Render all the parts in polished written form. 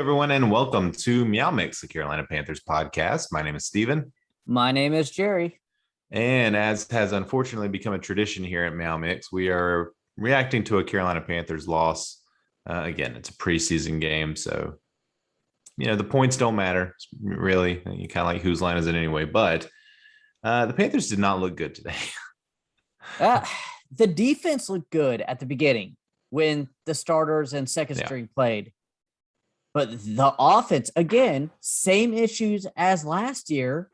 everyone, and welcome to MeowMix, the Carolina Panthers podcast. My name is Steven. My name is Jerry. And as has unfortunately become a tradition here at MeowMix, we are reacting to a Carolina Panthers loss. Again, it's a preseason game, so the points don't matter, really. You kind of like whose line is it anyway, but the Panthers did not look good today. The defense looked good at the beginning when the starters and second string played. But the offense, again, same issues as last year.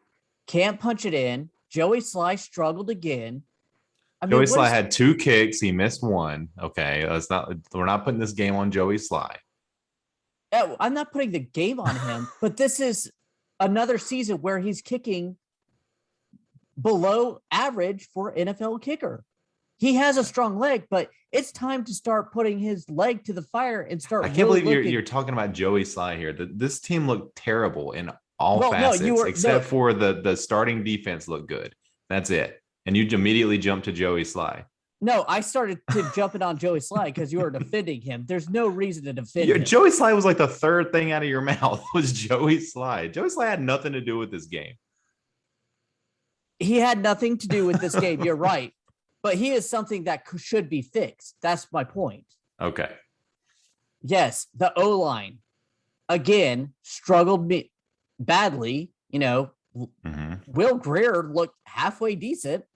Can't punch it in. Joey Sly struggled again. Joey Sly had 2 kicks. He missed 1. Okay, we're not putting this game on Joey Sly. I'm not putting the game on him, but this is another season where he's kicking below average for NFL kicker. He has a strong leg, but it's time to start putting his leg to the fire and start. I can't believe you're talking about Joey Sly here. This team looked terrible in all facets, except for the starting defense looked good. That's it. And you immediately jumped to Joey Sly. No, I started to jumping on Joey Sly because you were defending him. There's no reason to defend him. Joey Sly was like the third thing out of your mouth was Joey Sly. Joey Sly had nothing to do with this game. He had nothing to do with this game. You're right. But he is something that should be fixed. That's my point. Okay. Yes, the O-line, again, struggled badly. Will Greer looked halfway decent,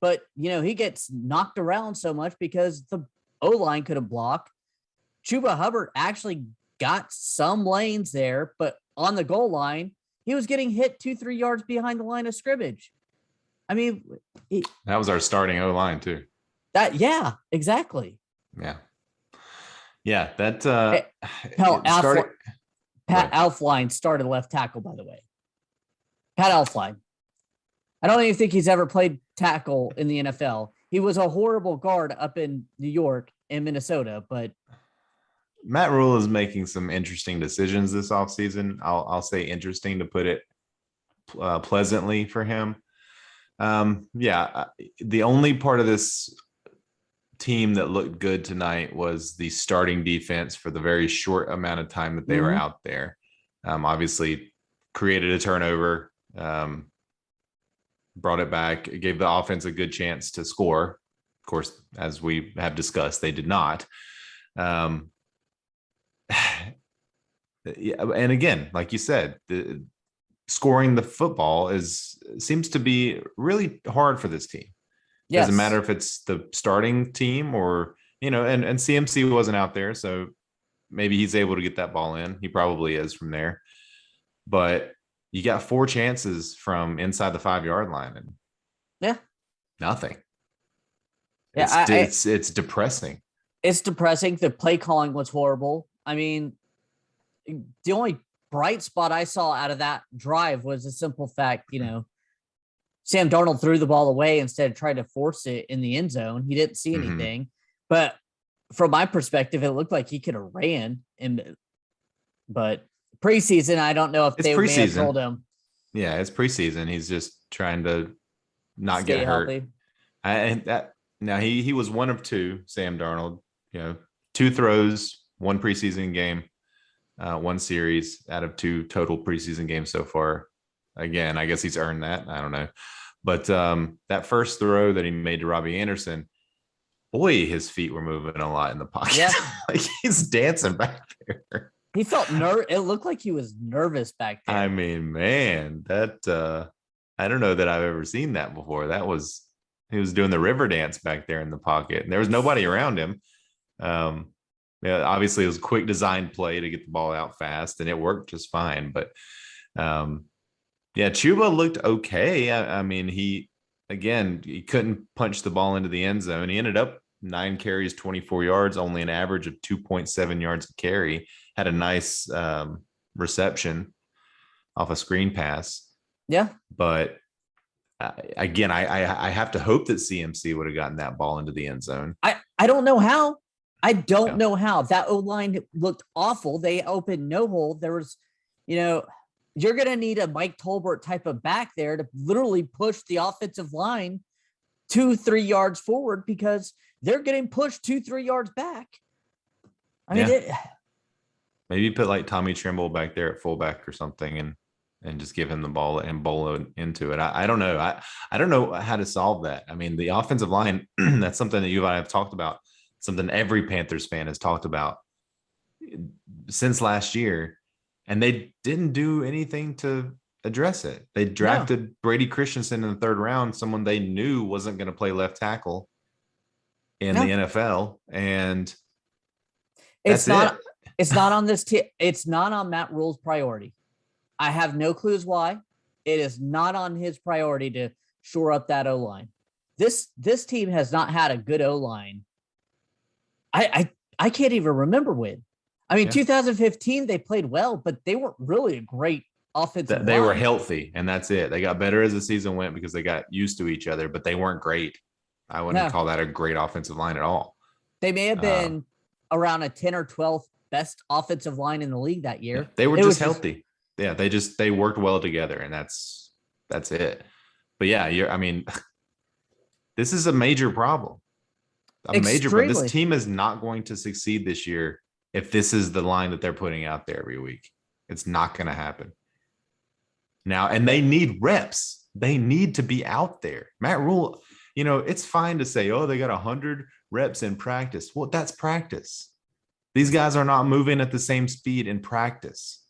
but, he gets knocked around so much because the O-line couldn't block. Chuba Hubbard actually got some lanes there, but on the goal line, he was getting hit 2-3 yards behind the line of scrimmage. That was our starting O-line too. Yeah, exactly. Yeah. That Pat Elflein started left tackle, by the way. Pat Elflein. I don't even think he's ever played tackle in the NFL. He was a horrible guard up in New York and Minnesota, but Matt Rule is making some interesting decisions this offseason. I'll say interesting to put it pleasantly for him. The only part of this team that looked good tonight was the starting defense for the very short amount of time that they were out there. Obviously created a turnover, brought it back, gave the offense a good chance to score. Of course, as we have discussed, they did not. And again, like you said, scoring the football seems to be really hard for this team. Yes. Doesn't matter if it's the starting team or, and CMC wasn't out there. So maybe he's able to get that ball in. He probably is from there, but you got 4 chances from inside the 5-yard line and nothing. Yeah. It's depressing. It's depressing. The play calling was horrible. The only bright spot I saw out of that drive was the simple fact, Sam Darnold threw the ball away instead of trying to force it in the end zone. He didn't see anything, but from my perspective, it looked like he could have ran. But preseason, I don't know if they may have told him. Yeah, it's preseason. He's just trying to not get hurt. Now he was 1 of 2, Sam Darnold. 2 throws, 1 preseason game. 1 series out of 2 total preseason games so far. Again, I guess he's earned that. I don't know. But that first throw that he made to Robbie Anderson, boy, his feet were moving a lot in the pocket. Yeah. Like he's dancing back there. He felt it looked like he was nervous back there. Man, that I don't know that I've ever seen that before. He was doing the river dance back there in the pocket, and there was nobody around him. Obviously it was a quick design play to get the ball out fast, and it worked just fine. But Chuba looked okay. He couldn't punch the ball into the end zone. He ended up 9 carries, 24 yards, only an average of 2.7 yards a carry. Had a nice reception off a screen pass. Yeah. But again, I have to hope that CMC would have gotten that ball into the end zone. I don't know how. I don't know how. That O-line looked awful. They opened no hole. There was, you're going to need a Mike Tolbert type of back there to literally push the offensive line 2-3 yards forward because they're getting pushed 2-3 yards back. Maybe put like Tommy Trimble back there at fullback or something, and just give him the ball and bowl into it. I don't know. I don't know how to solve that. I mean, the offensive line, that's something that you and I have talked about, something every Panthers fan has talked about since last year, and they didn't do anything to address it. They drafted Brady Christensen in the 3rd round, someone they knew wasn't going to play left tackle in the NFL, and it's not on this team. It's not on Matt Rule's priority. I have no clues why. It is not on his priority to shore up that O-line. This team has not had a good O-line. I can't even remember when. I mean, 2015 they played well, but they weren't really a great offensive They line. were healthy, and that's it. They got better as the season went because they got used to each other, but they weren't great. I wouldn't call that a great offensive line at all. They may have been around a 10 or 12th best offensive line in the league that year. They were just healthy. They worked well together, and that's it. But I mean, this is a major problem. This team is not going to succeed this year if this is the line that they're putting out there every week. It's not going to happen. Now, and they need reps. They need to be out there. Matt Rule, it's fine to say, oh, they got 100 reps in practice. Well, that's practice. These guys are not moving at the same speed in practice.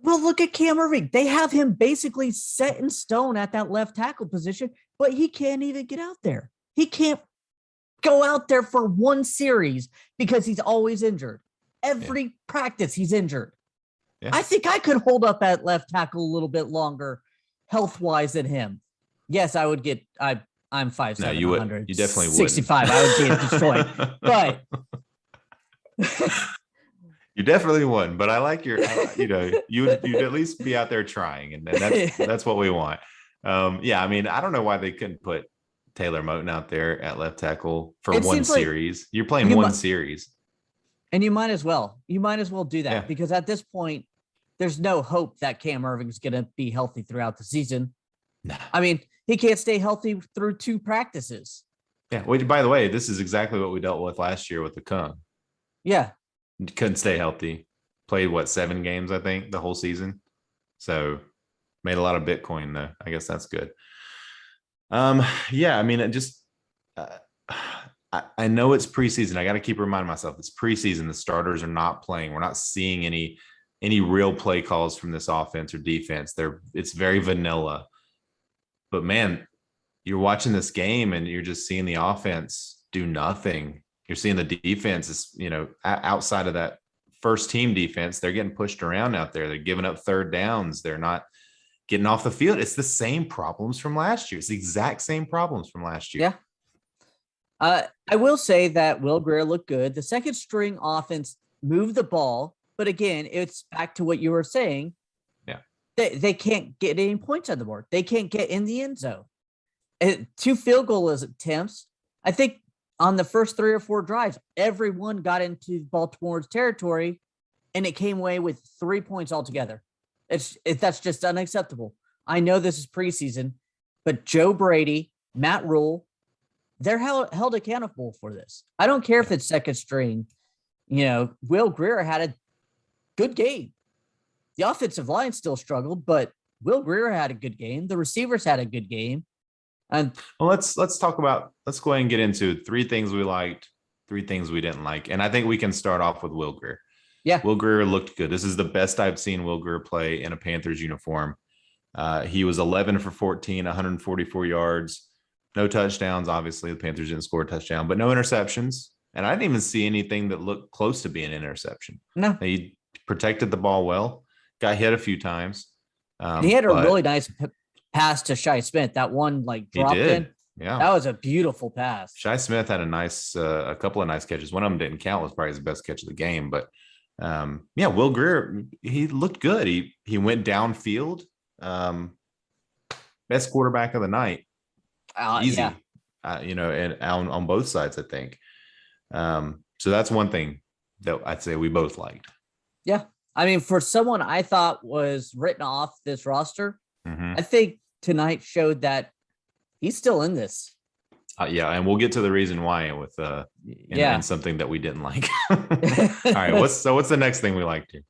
Well, look at Cam Irving. They have him basically set in stone at that left tackle position, but he can't even get out there. He can't go out there for one series because he's always injured. Every practice he's injured. Yeah. I think I could hold up at left tackle a little bit longer health-wise than him. Yes, I would get I'm 5'7", no, you 100. You definitely would. 65, I would get destroyed. But you definitely wouldn't, but I like your, you'd at least be out there trying, and that's what we want. I mean, I don't know why they couldn't put Taylor Moton out there at left tackle for one series. You're playing one series. And you might as well. You might as well do that because at this point, there's no hope that Cam Irving's going to be healthy throughout the season. Nah. I mean, he can't stay healthy through 2 practices. Yeah. Which, by the way, this is exactly what we dealt with last year with the Kung. Yeah. Couldn't stay healthy. Played 7 games, I think, the whole season. So made a lot of Bitcoin though. I guess that's good. I mean, it just I know it's preseason. I got to keep reminding myself it's preseason. The starters are not playing. We're not seeing any real play calls from this offense or defense. It's very vanilla. But man, you're watching this game and you're just seeing the offense do nothing. You're seeing the defense is, outside of that first team defense, they're getting pushed around out there. They're giving up 3rd downs. They're not getting off the field. It's the same problems from last year. It's the exact same problems from last year. Yeah. I will say that Will Grier looked good. The second string offense moved the ball, but again, it's back to what you were saying. Yeah. They can't get any points on the board. They can't get in the end zone. 2 field goal attempts. I think on the first 3 or 4 drives, everyone got into Baltimore's territory, and it came away with 3 points altogether. That's just unacceptable. I know this is preseason, but Joe Brady, Matt Rule, they're held accountable for this. I don't care if it's second string. Will Grier had a good game. The offensive line still struggled, but Will Grier had a good game. The receivers had a good game. And let's go ahead and get into 3 things we liked, 3 things we didn't like. And I think we can start off with Will Grier. Yeah. Will Grier looked good. This is the best I've seen Will Grier play in a Panthers uniform. He was 11 for 14, 144 yards, no touchdowns. Obviously, the Panthers didn't score a touchdown, but no interceptions. And I didn't even see anything that looked close to being an interception. No. He protected the ball well, got hit a few times. He had a really nice pass to Shi Smith. That one dropped in. Yeah. That was a beautiful pass. Shi Smith had a couple of nice catches. One of them didn't count, was probably his best catch of the game. But Will Grier, he looked good. He went downfield. Best quarterback of the night. Easy. Yeah. And on both sides, I think. So that's one thing that I'd say we both liked. Yeah. I mean, for someone I thought was written off this roster, I think tonight showed that he's still in this. And we'll get to the reason why with and something that we didn't like. All right, what's the next thing we liked here?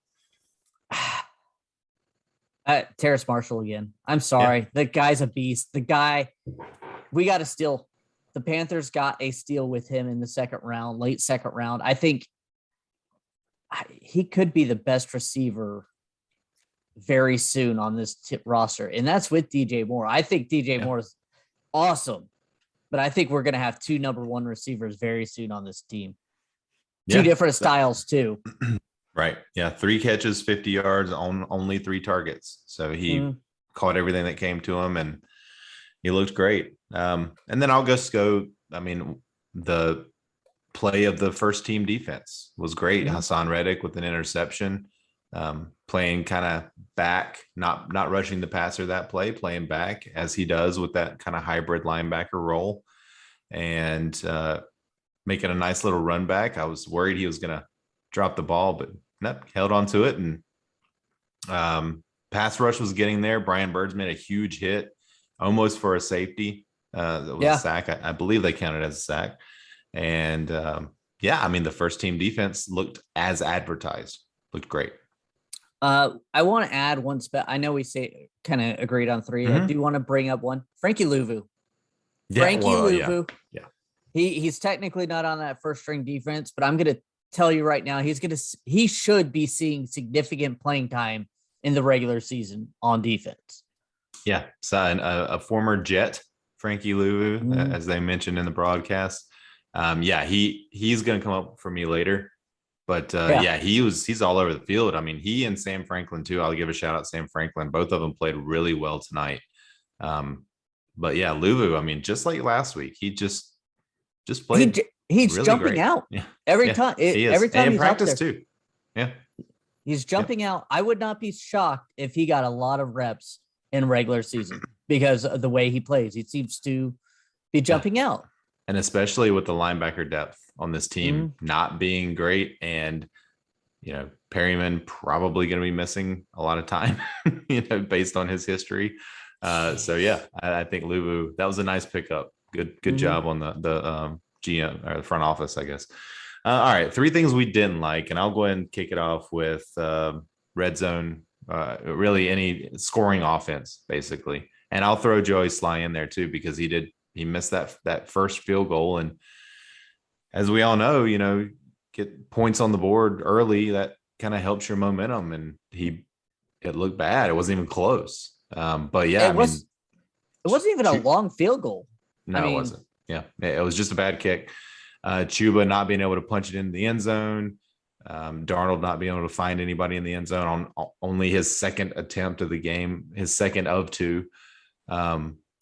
Terrace Marshall again. I'm sorry. Yeah. The guy's a beast. The guy, we got a steal. The Panthers got a steal with him in the second round, late second round. I think he could be the best receiver very soon on this roster. And that's with DJ Moore. I think DJ Moore is awesome, but I think we're going to have 2 number 1 receivers very soon on this team. 2 different styles too. Right. Yeah. 3 catches, 50 yards on only 3 targets. So he caught everything that came to him and he looked great. And then I'll just go. I mean, the play of the first team defense was great. Hassan Reddick with an interception, playing kind of back, not rushing the passer that play, playing back as he does with that kind of hybrid linebacker role, and making a nice little run back. I was worried he was going to drop the ball, but nope, held on to it. And pass rush was getting there. Brian Birds made a huge hit, almost for a safety. That was a sack. I believe they counted as a sack. And I mean, the first team defense looked as advertised. Looked great. I want to add one spot. I know we say kind of agreed on 3. I do want to bring up one. Frankie Louvu. Louvu. Yeah. He's technically not on that first string defense, but I'm going to tell you right now, he should be seeing significant playing time in the regular season on defense. Yeah. So a former Jet, Frankie Louvu, as they mentioned in the broadcast. He's going to come up for me later. But he's all over the field. I mean, he and Sam Franklin too. I'll give a shout out to Sam Franklin. Both of them played really well tonight. But yeah, Louvu, I mean, just like last week, he just played. He's really jumping great. Out every time. Every time and he's practice out there, too. Yeah, he's jumping out. I would not be shocked if he got a lot of reps in regular season because of the way he plays. He seems to be jumping out. And especially with the linebacker depth on this team not being great, and Perryman probably going to be missing a lot of time, based on his history. I think Louvu, that was a nice pickup. Good job on the GM or the front office, I guess. All right, 3 things we didn't like, and I'll go ahead and kick it off with red zone. Really, any scoring offense, basically, and I'll throw Joey Sly in there too because he missed that first field goal. And as we all know, get points on the board early, that kind of helps your momentum. And it looked bad. It wasn't even close. But yeah, it wasn't even a long field goal. No, it wasn't. Yeah. It was just a bad kick. Chuba not being able to punch it into the end zone. Darnold not being able to find anybody in the end zone on only his second attempt of the game, his second of 2.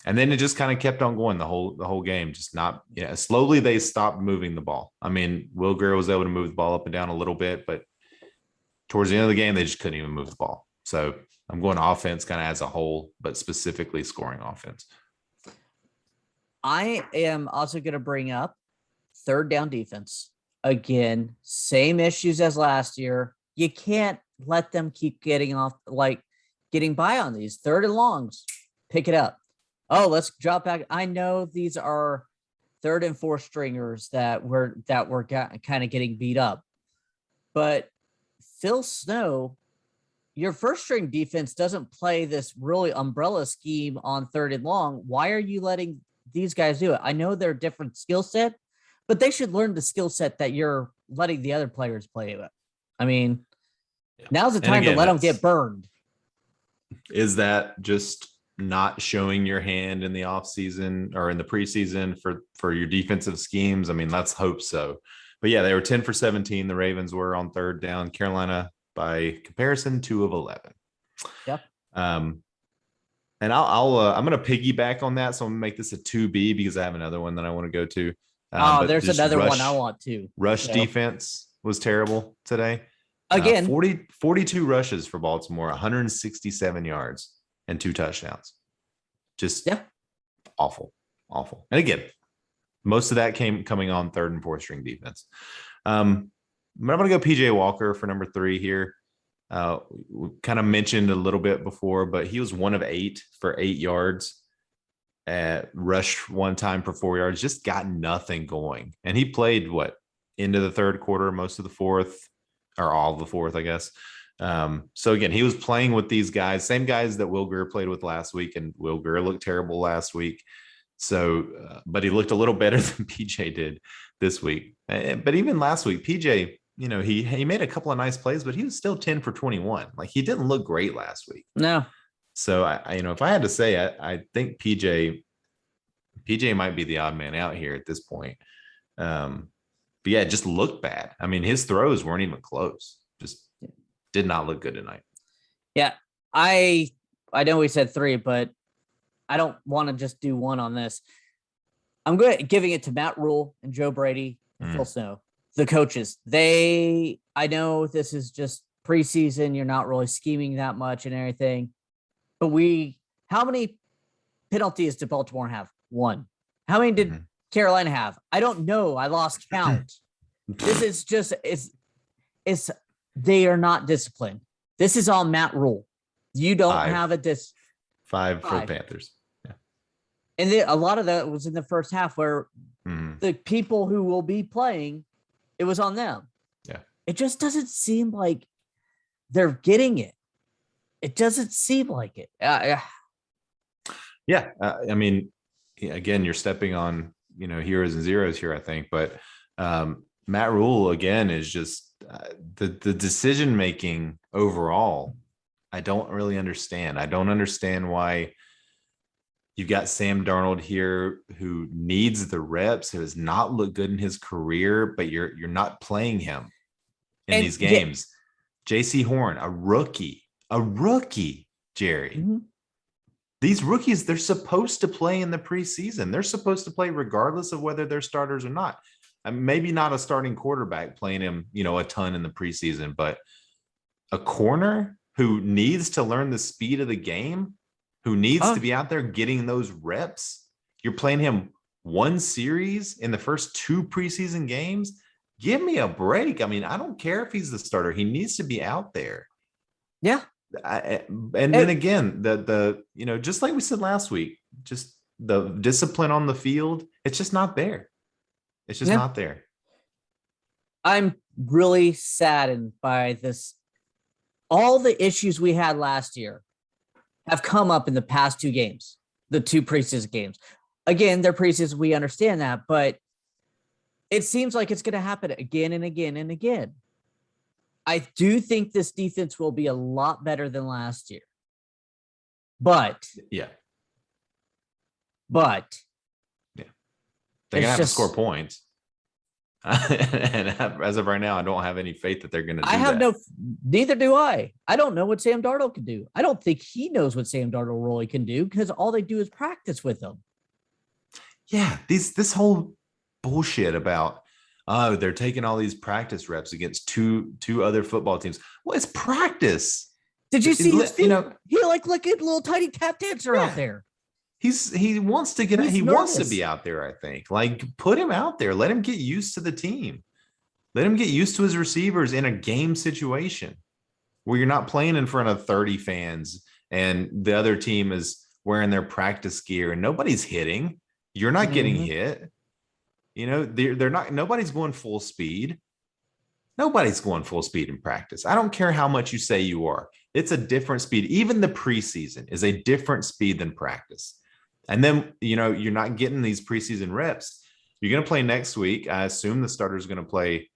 And then it just kind of kept on going the whole game. Just not, slowly they stopped moving the ball. I mean, Will Greer was able to move the ball up and down a little bit, but towards the end of the game, they just couldn't even move the ball. So I'm going offense kind of as a whole, but specifically scoring offense. I am also going to bring up third down defense. Again, same issues as last year. You can't let them keep getting by on these 3rd and longs. Pick it up. Oh, let's drop back. I know these are 3rd and 4th stringers that were kind of getting beat up, but Phil Snow, your first string defense doesn't play this really umbrella scheme on 3rd and long. Why are you letting these guys do it? I know they're different skill set, but they should learn the skill set that you're letting the other players play with. I mean, now's the time to let them get burned. Is that just not showing your hand in the off season or in the preseason for your defensive schemes? I mean, let's hope so. But yeah, they were 10 for 17. The Ravens were on 3rd down. Carolina, by comparison, 2 of 11. Yep. And I'm going to piggyback on that. So I'm going to make this a 2B because I have another one that I want to go to. There's another one I want to. Defense was terrible today. Again, 42 rushes for Baltimore, 167 yards. And 2 touchdowns. Just awful. And again, most of that coming on 3rd and 4th string defense. I'm going to go PJ Walker for number 3 here. We kind of mentioned a little bit before, but he was 1 of 8 for 8 yards. Rushed 1 time for 4 yards. Just got nothing going. And he played into the 3rd quarter, most of the 4th, or all of the 4th, I guess. So again, he was playing with these guys, same guys that Will Grier played with last week, and Will Grier looked terrible last week. So, but he looked a little better than PJ did this week. But even last week, PJ, he made a couple of nice plays, but he was still 10 for 21. Like, he didn't look great last week. No. So I if I had to say, I think PJ might be the odd man out here at this point. But yeah, it just looked bad. I mean, his throws weren't even close. Just did not look good tonight. Yeah, I know we said 3, but I don't want to just do one on this. I'm giving it to Matt Rule and Joe Brady and Phil Snow, the coaches. I know this is just preseason. You're not really scheming that much and everything. But how many penalties did Baltimore have? 1. How many did Carolina have? I don't know. I lost count. This is just, they are not disciplined. This is all Matt Rule. You don't have a 5 for the Panthers. Yeah. And a lot of that was in the first half where the people who will be playing, it was on them. Yeah. It just doesn't seem like they're getting it. It doesn't seem like it. Yeah. I mean, again, you're stepping on, heroes and zeros here, I think. But Matt Rule, again, is just the decision-making overall. I don't really understand. I don't understand why you've got Sam Darnold here who needs the reps, who has not looked good in his career, but you're not playing him in these games. JC Horn, a rookie, Jerry. These rookies, they're supposed to play in the preseason. They're supposed to play regardless of whether they're starters or not. Maybe not a starting quarterback playing him, a ton in the preseason, but a corner who needs to learn the speed of the game, who needs to be out there getting those reps. You're playing him 1 series in the first 2 preseason games. Give me a break. I mean, I don't care if he's the starter. He needs to be out there. Yeah. Then again, the just like we said last week, just the discipline on the field, it's just not there. It's just not there. I'm really saddened by this. All the issues we had last year have come up in the past 2 games, the 2 preseason games. Again, they're preseason. We understand that, but it seems like it's going to happen again and again and again. I do think this defense will be a lot better than last year. But they're gonna have to score points. And as of right now, I don't have any faith that they're gonna do that. Neither do I. I don't know what Sam Darnold can do. I don't think he knows what Sam Darnold really can do because all they do is practice with him. Yeah, this whole bullshit about they're taking all these practice reps against two other football teams. Well, it's practice. Did you see his feet? He like a little tiny tap dancer out there. He wants to get out. He wants to be out there, I think. Like, put him out there. Let him get used to the team. Let him get used to his receivers in a game situation where you're not playing in front of 30 fans and the other team is wearing their practice gear and nobody's hitting. You're not getting hit. They're not, nobody's going full speed. Nobody's going full speed in practice. I don't care how much you say you are. It's a different speed. Even the preseason is a different speed than practice. And then, you're not getting these preseason reps. You're going to play next week. I assume the starter is going to play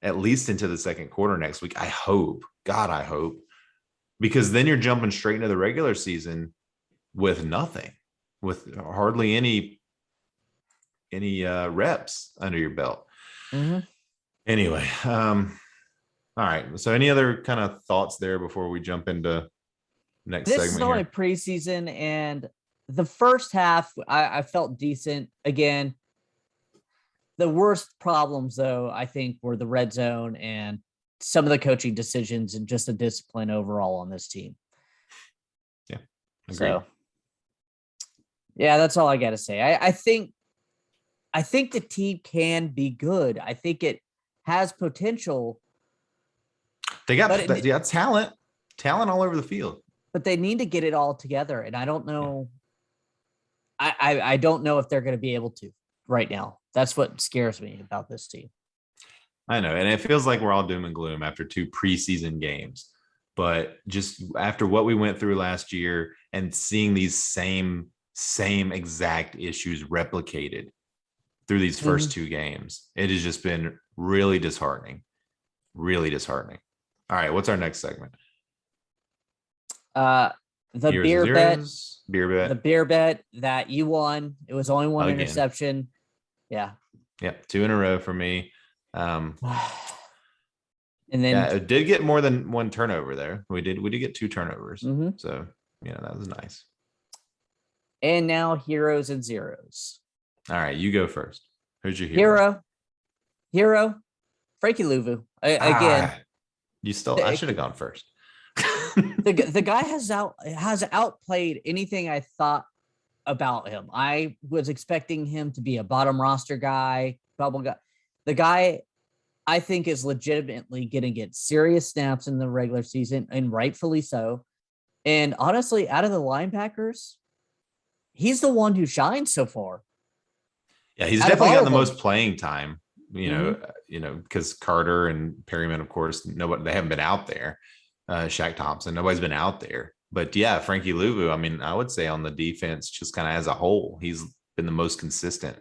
at least into the second quarter next week. I hope. God, I hope. Because then you're jumping straight into the regular season with nothing, with hardly any reps under your belt. Anyway, all right. So any other kind of thoughts there before we jump into next segment? This is only preseason, and the first half I felt decent. Again, the worst problems, though, I think, were the red zone and some of the coaching decisions and just the discipline overall on this team. Yeah. Agreed. So, yeah, that's all I got to say. I think the team can be good. I think it has potential. They got talent all over the field. But they need to get it all together. And I don't know. I don't know if they're going to be able to right now. That's what scares me about this team. I know. And it feels like we're all doom and gloom after 2 preseason games. But just after what we went through last year and seeing these same exact issues replicated through these first two games, it has just been really disheartening. Really disheartening. All right, what's our next segment? The Heroes beer bet. Beer bet. The beer bet that you won. It was only one Again. interception. Yeah. Yep, 2 in a row for me. And then it did get more than one turnover there. We did get 2 turnovers. So that was nice. And now heroes and zeros. All right, you go first. Who's your hero? Hero, Frankie Louvu. Again. I should have gone first. the guy has outplayed anything I thought about him. I was expecting him to be a bottom roster guy, bubble guy. The guy, I think, is legitimately going to get serious snaps in the regular season, and rightfully so. And honestly, out of the linebackers, he's the one who shines so far. Yeah, he's definitely gotten the most playing time. Because Carter and Perryman, of course, they haven't been out there. Shaq Thompson, nobody's been out there. But yeah, Frankie Louvu, I mean, I would say on the defense, just kind of as a whole, he's been the most consistent.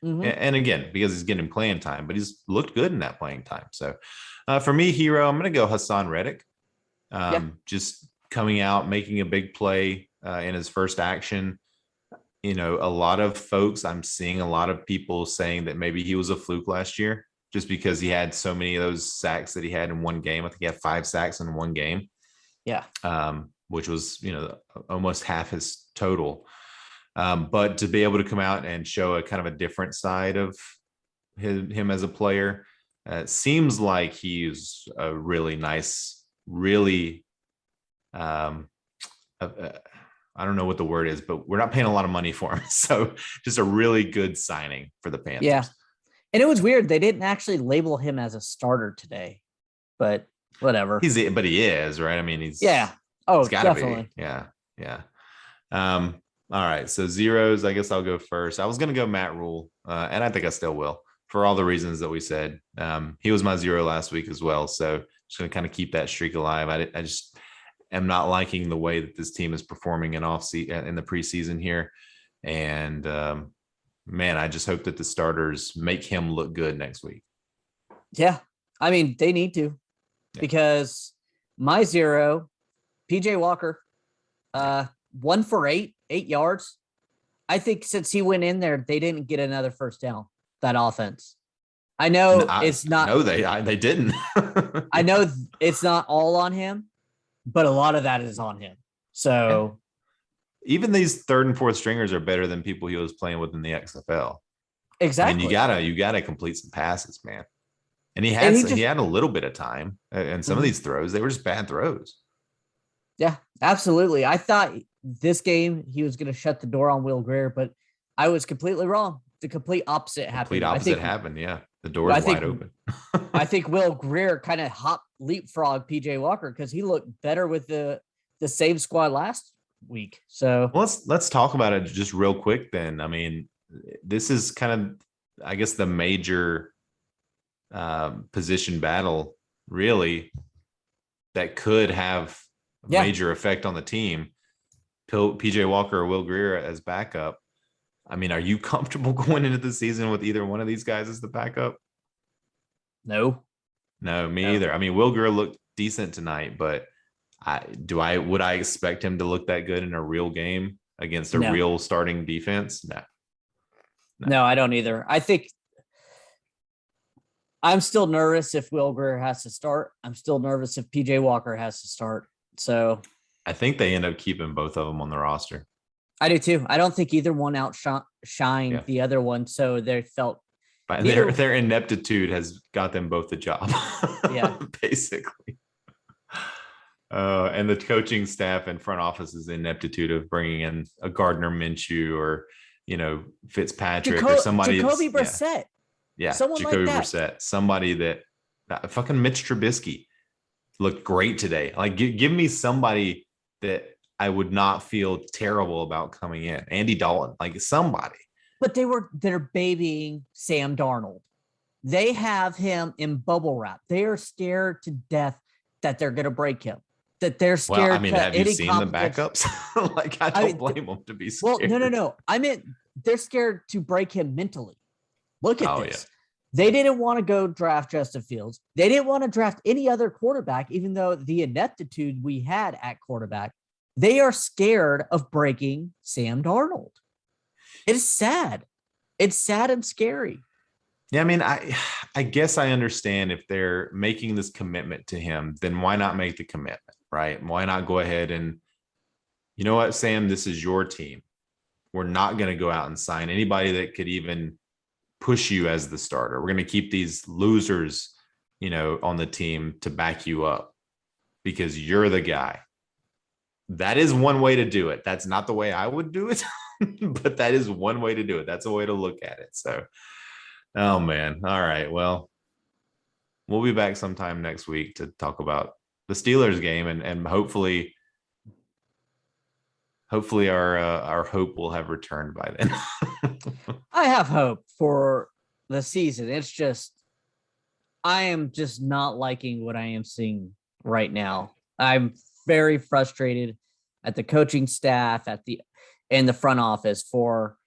And again, because he's getting playing time, but he's looked good in that playing time. So for me, hero, I'm going to go Hassan Reddick. Just coming out, making a big play in his first action. A lot of folks, I'm seeing a lot of people saying that maybe he was a fluke last year just because he had so many of those sacks that he had in one game. I think he had 5 sacks in one game. Yeah. Which was, almost half his total. But to be able to come out and show a kind of a different side of him as a player, seems like he's a really nice, really, I don't know what the word is, but we're not paying a lot of money for him. So just a really good signing for the Panthers. Yeah. And it was weird. They didn't actually label him as a starter today, but whatever. But he is, right? I mean, he's definitely. Be. Yeah. All right. So zeros, I guess I'll go first. I was going to go Matt Rule, and I think I still will for all the reasons that we said. He was my zero last week as well. So just going to kind of keep that streak alive. I just am not liking the way that this team is performing in the preseason here. And man, I just hope that the starters make him look good next week. Yeah. I mean, they need to, because my zero, PJ Walker, 1 for 8 yards. I think since he went in there, they didn't get another first down, that offense. I know it's not. No, they didn't. I know it's not all on him, but a lot of that is on him. So even these 3rd and 4th stringers are better than people he was playing with in the XFL. Exactly. I mean, you gotta complete some passes, man. And he had a little bit of time, and some of these throws, they were just bad throws. Yeah, absolutely. I thought this game he was going to shut the door on Will Grier, but I was completely wrong. The complete opposite happened. Yeah. The door is wide open. I think Will Grier kind of leapfrog PJ Walker because he looked better with the save squad last week. So let's talk about it just real quick then. I mean, this is kind of, I guess, the major position battle really that could have a major effect on the team. PJ Walker or Will Grier as backup. I mean, are you comfortable going into the season with either one of these guys as the backup? No, me either. I mean, Will Grier looked decent tonight, but would I expect him to look that good in a real game against a real starting defense? No, I don't either. I think I'm still nervous if Will Grier has to start. I'm still nervous if PJ Walker has to start. So I think they end up keeping both of them on the roster. I do too. I don't think either one outshined the other one, so they felt their ineptitude has got them both the job. Basically. And the coaching staff and front office's ineptitude of bringing in a Gardner Minshew or Fitzpatrick or somebody. Jacoby Brissett. Yeah, someone Jacoby like that. Brissett, somebody that fucking Mitch Trubisky looked great today. Like, give me somebody that I would not feel terrible about coming in. Andy Dalton, like somebody. But they're babying Sam Darnold. They have him in bubble wrap. They are scared to death that they're going to break him. that they're scared. Well, I mean, have you seen the backups? Like, I don't blame them to be scared. Well, no. I meant they're scared to break him mentally. Look at this. Yeah. They didn't want to go draft Justin Fields. They didn't want to draft any other quarterback, even though the ineptitude we had at quarterback. They are scared of breaking Sam Darnold. It is sad. It's sad and scary. Yeah, I mean, I guess I understand if they're making this commitment to him, then why not make the commitment, right? Why not go ahead and, you know what, Sam, this is your team. We're not going to go out and sign anybody that could even push you as the starter. We're going to keep these losers, on the team to back you up because you're the guy. That is one way to do it. That's not the way I would do it, but that is one way to do it. That's a way to look at it. So, oh man. All right. Well, we'll be back sometime next week to talk about the Steelers game and hopefully our hope will have returned by then. I have hope for the season. It's just, I am just not liking what I am seeing right now. I'm very frustrated at the coaching staff, in the front office for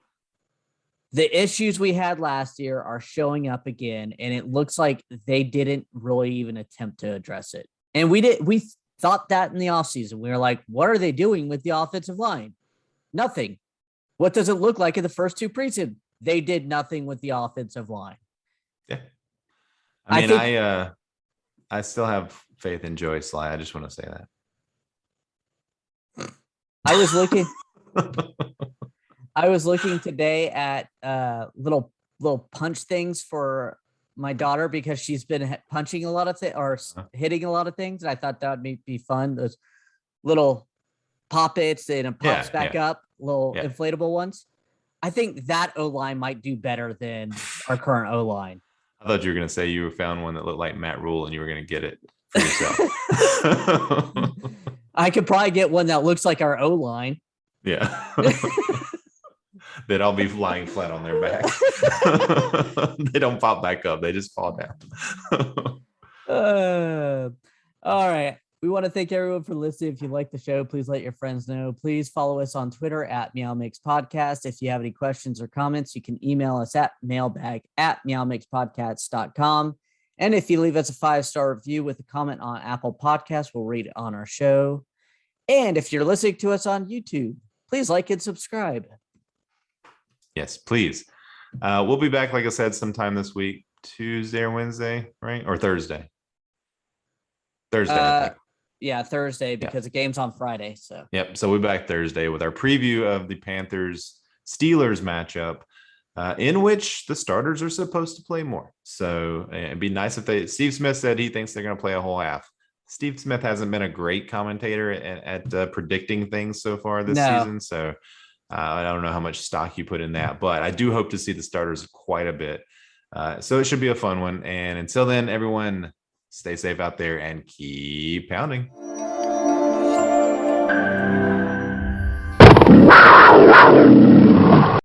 the issues we had last year are showing up again. And it looks like they didn't really even attempt to address it. And we thought that in the offseason. We were like, what are they doing with the offensive line? Nothing. What does it look like in the first two preseason? They did nothing with the offensive line. Yeah. I mean, I still have faith in Joey Sly. I just want to say that. I was looking today at little punch things for my daughter because she's been punching a lot of things or hitting a lot of things. And I thought that would be fun. Those little pop-its and it pops back up, little inflatable ones. I think that O-line might do better than our current O-line. I thought you were going to say you found one that looked like Matt Rule and you were going to get it for yourself. I could probably get one that looks like our O-line. Yeah. They'd all be lying flat on their back. They don't pop back up. They just fall down. All right. We want to thank everyone for listening. If you like the show, please let your friends know. Please follow us on Twitter at MeowMix Podcast. If you have any questions or comments, you can email us at mailbag@meowmixpodcast.com. And if you leave us a 5-star review with a comment on Apple Podcasts, we'll read it on our show. And if you're listening to us on YouTube, please like and subscribe. Yes, please. We'll be back, like I said, sometime this week, Tuesday or Wednesday, right? Or Thursday. Thursday, I think. Yeah, Thursday, because the game's on Friday. So yep. So we'll be back Thursday with our preview of the Panthers-Steelers matchup, in which the starters are supposed to play more. So it'd be nice if Steve Smith said he thinks they're going to play a whole half. Steve Smith hasn't been a great commentator at predicting things so far this season. So I don't know how much stock you put in that, but I do hope to see the starters quite a bit. So it should be a fun one. And until then, everyone, stay safe out there and keep pounding. Wow.